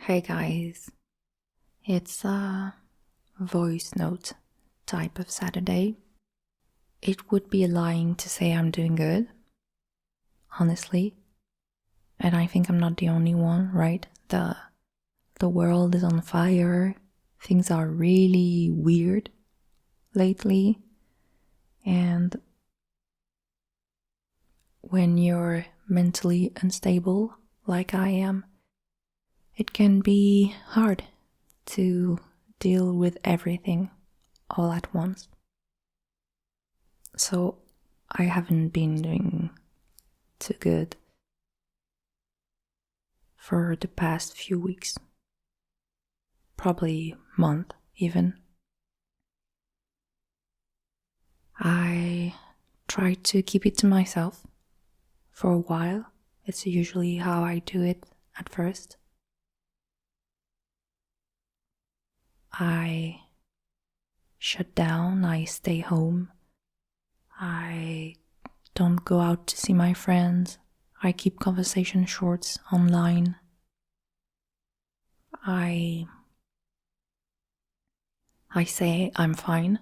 Hey guys, it's a voice note type of Saturday. It would be lying to say I'm doing good, honestly. And I think I'm not the only one, right? The world is on fire. Things are really weird lately. And when you're mentally unstable, like I am, it can be hard to deal with everything all at once. So I haven't been doing too good for the past few weeks, probably month even. I try to keep it to myself for a while. It's usually how I do it at first. I shut down, I stay home, I don't go out to see my friends, I keep conversation short online. I say I'm fine,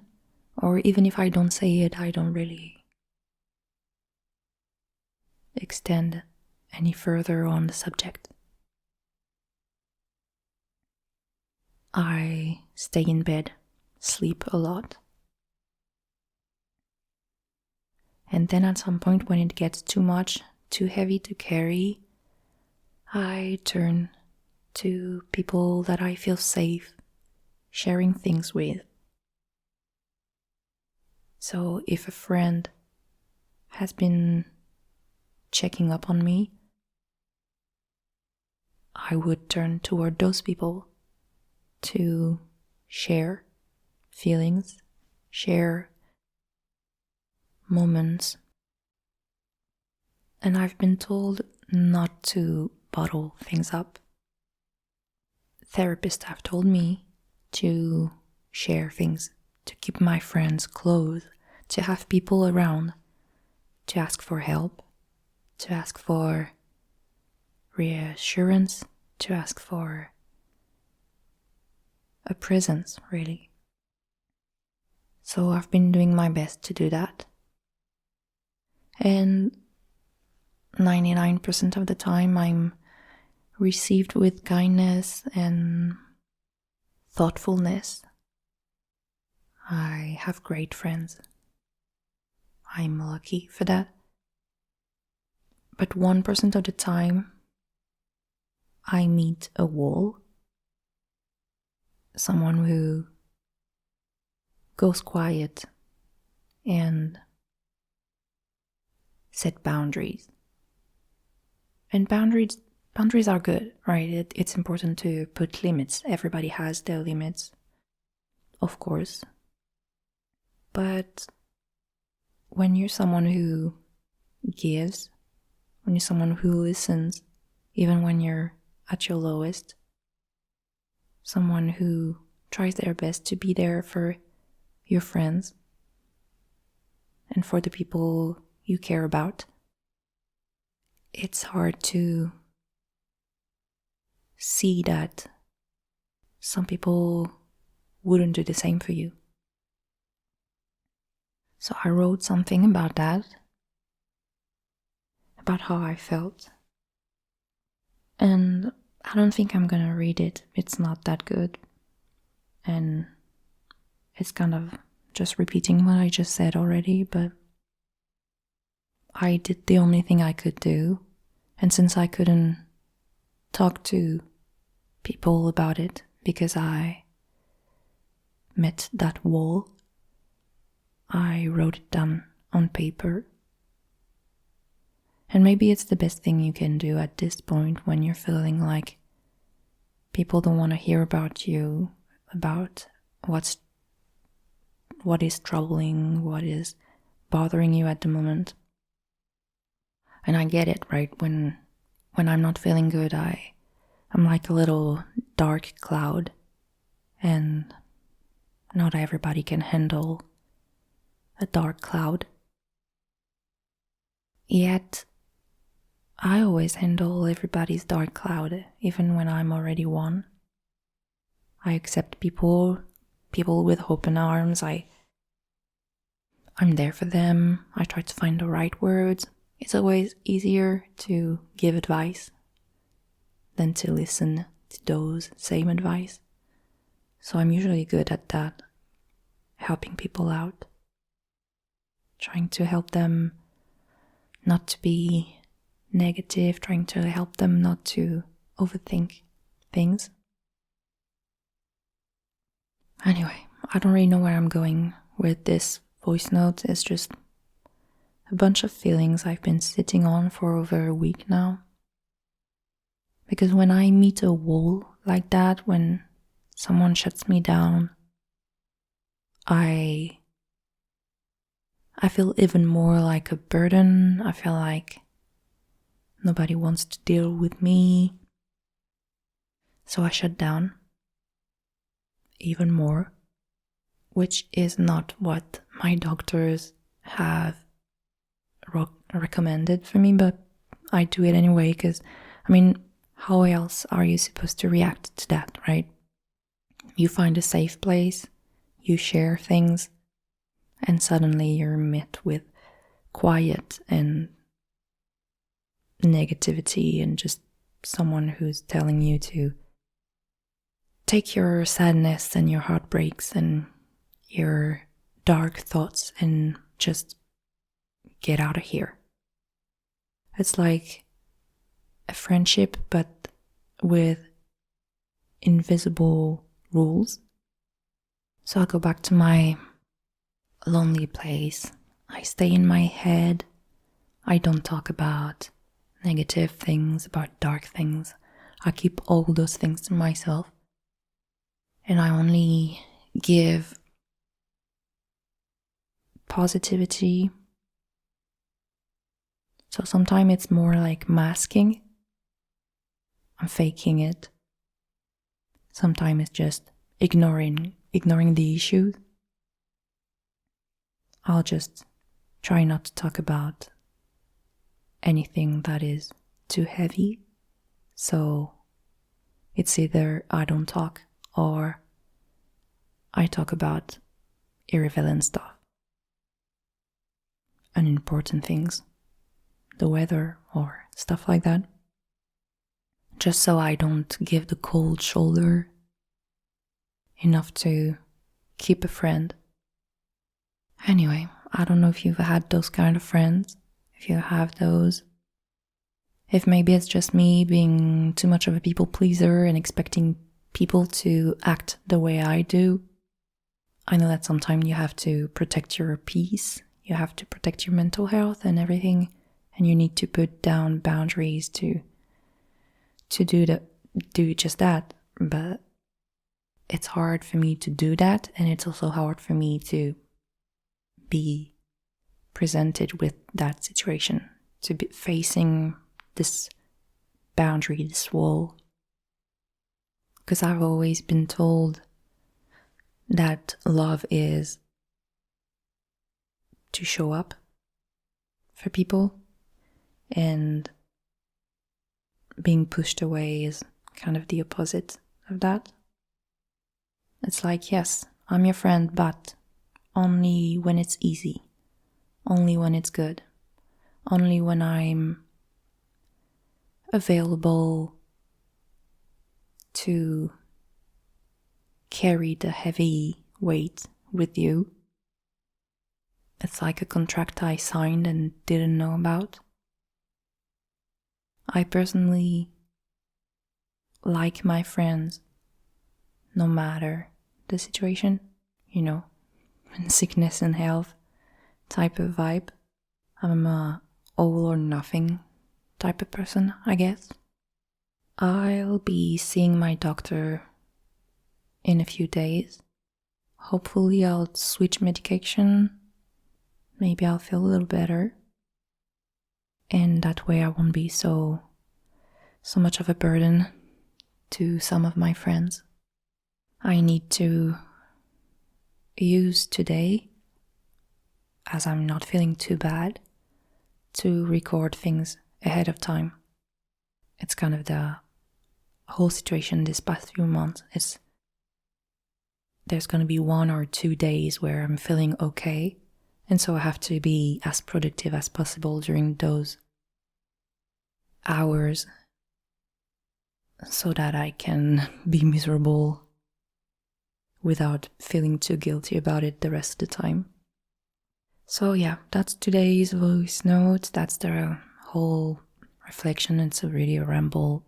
or even if I don't say it, I don't really extend any further on the subject. I stay in bed, sleep a lot. And then at some point when it gets too much, too heavy to carry, I turn to people that I feel safe sharing things with. So if a friend has been checking up on me, I would turn toward those people to share feelings, share moments. And I've been told not to bottle things up. Therapists have told me to share things, to keep my friends close, to have people around, to ask for help, to ask for reassurance, to ask for a presence, really. So I've been doing my best to do that. And 99% of the time I'm received with kindness and thoughtfulness. I have great friends. I'm lucky for that. But 1% of the time I meet a wall. Someone who goes quiet and set boundaries. And boundaries are good, right? It's important to put limits. Everybody has their limits, of course. But when you're someone who gives, when you're someone who listens, even when you're at your lowest, someone who tries their best to be there for your friends and for the people you care about, it's hard to see that some people wouldn't do the same for you. So I wrote something about that, about how I felt. And I don't think I'm gonna read it. It's not that good. And it's kind of just repeating what I just said already, but I did the only thing I could do. And since I couldn't talk to people about it because I met that wall, I wrote it down on paper. And maybe it's the best thing you can do at this point when you're feeling like people don't want to hear about you, about what is troubling, what is bothering you at the moment. And I get it, right? When I'm not feeling good, I'm like a little dark cloud, and not everybody can handle a dark cloud. Yet, I always handle everybody's dark cloud, even when I'm already one. I accept people with open arms. I'm there for them. I try to find the right words. It's always easier to give advice than to listen to those same advice. So I'm usually good at that, helping people out, trying to help them not to be negative, trying to help them not to overthink things. Anyway, I don't really know where I'm going with this voice note. It's just a bunch of feelings I've been sitting on for over a week now. Because when I meet a wall like that, when someone shuts me down, I feel even more like a burden. I feel like nobody wants to deal with me. So I shut down even more, which is not what my doctors have recommended for me, but I do it anyway because, how else are you supposed to react to that, right? You find a safe place, you share things, and suddenly you're met with quiet and negativity and just someone who's telling you to take your sadness and your heartbreaks and your dark thoughts and just get out of here. It's like a friendship, but with invisible rules. So I go back to my lonely place. I stay in my head. I don't talk about negative things, about dark things. I keep all those things to myself. And I only give positivity. So sometimes it's more like masking. I'm faking it. Sometimes it's just ignoring the issue. I'll just try not to talk about anything that is too heavy. So it's either I don't talk or I talk about irrelevant stuff, unimportant things, the weather or stuff like that. Just so I don't give the cold shoulder, enough to keep a friend. Anyway, I don't know if you've had those kind of friends, if you have those. If maybe it's just me being too much of a people pleaser and expecting people to act the way I do. I know that sometimes you have to protect your peace, you have to protect your mental health and everything, and you need to put down boundaries to do just that. But it's hard for me to do that, and it's also hard for me to be presented with that situation, to be facing this boundary, this wall. Because I've always been told that love is to show up for people, and being pushed away is kind of the opposite of that. It's like, yes, I'm your friend, but only when it's easy, only when it's good, only when I'm available to carry the heavy weight with you. It's like a contract I signed and didn't know about. I personally like my friends no matter the situation, in sickness and health type of vibe. I'm a all or nothing type of person, I guess. I'll be seeing my doctor in a few days. Hopefully I'll switch medication. Maybe I'll feel a little better. And that way I won't be so much of a burden to some of my friends. I need to use today, as I'm not feeling too bad, to record things ahead of time. It's kind of the whole situation this past few months. There's going to be 1 or 2 days where I'm feeling okay, and so I have to be as productive as possible during those hours so that I can be miserable without feeling too guilty about it the rest of the time. So yeah, that's today's voice note. That's the whole reflection. It's really a ramble.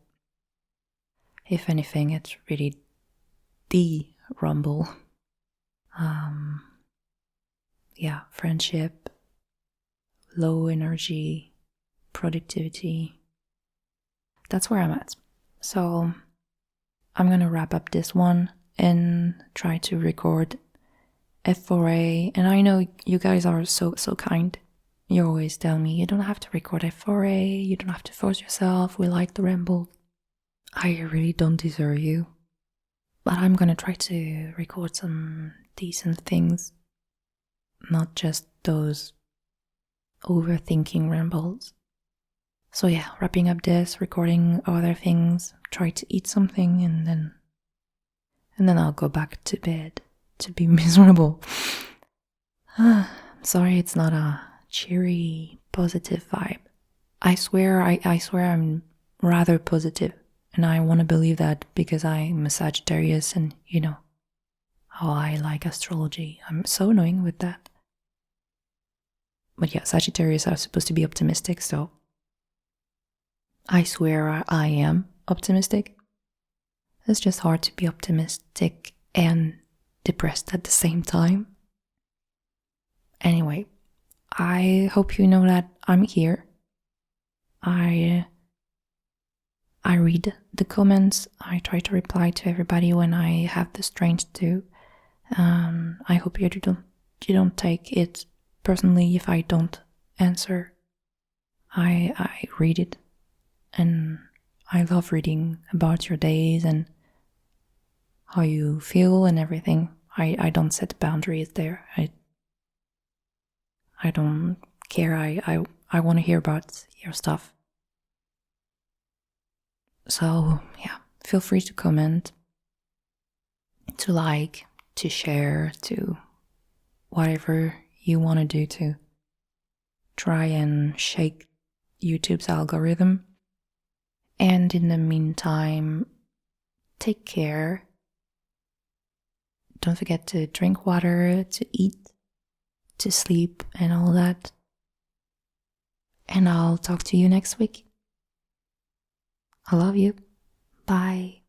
If anything, it's really the rumble. Yeah, friendship, low energy, productivity. That's where I'm at. So I'm gonna wrap up this one and try to record F4A. And I know you guys are so kind. You always tell me you don't have to record F4A, you don't have to force yourself, we like the ramble. I really don't deserve you. But I'm gonna try to record some decent things, not just those overthinking rambles. So yeah, wrapping up this, recording other things, try to eat something, and then I'll go back to bed to be miserable. Sorry, it's not a cheery, positive vibe. I swear I'm rather positive, and I want to believe that because I'm a Sagittarius, and you know how I like astrology. I'm so annoying with that. But yeah, Sagittarius are supposed to be optimistic, so I swear I am optimistic. It's just hard to be optimistic and depressed at the same time. Anyway, I hope you know that I'm here. I read the comments. I try to reply to everybody when I have the strength to. I hope you don't take it personally if I don't answer. I read it, and I love reading about your days and how you feel and everything. I don't set boundaries there. I don't care. I want to hear about your stuff. So yeah, feel free to comment, to like, to share, to whatever you want to do to try and shake YouTube's algorithm. And in the meantime, take care. Don't forget to drink water, to eat, to sleep, and all that. And I'll talk to you next week. I love you. Bye.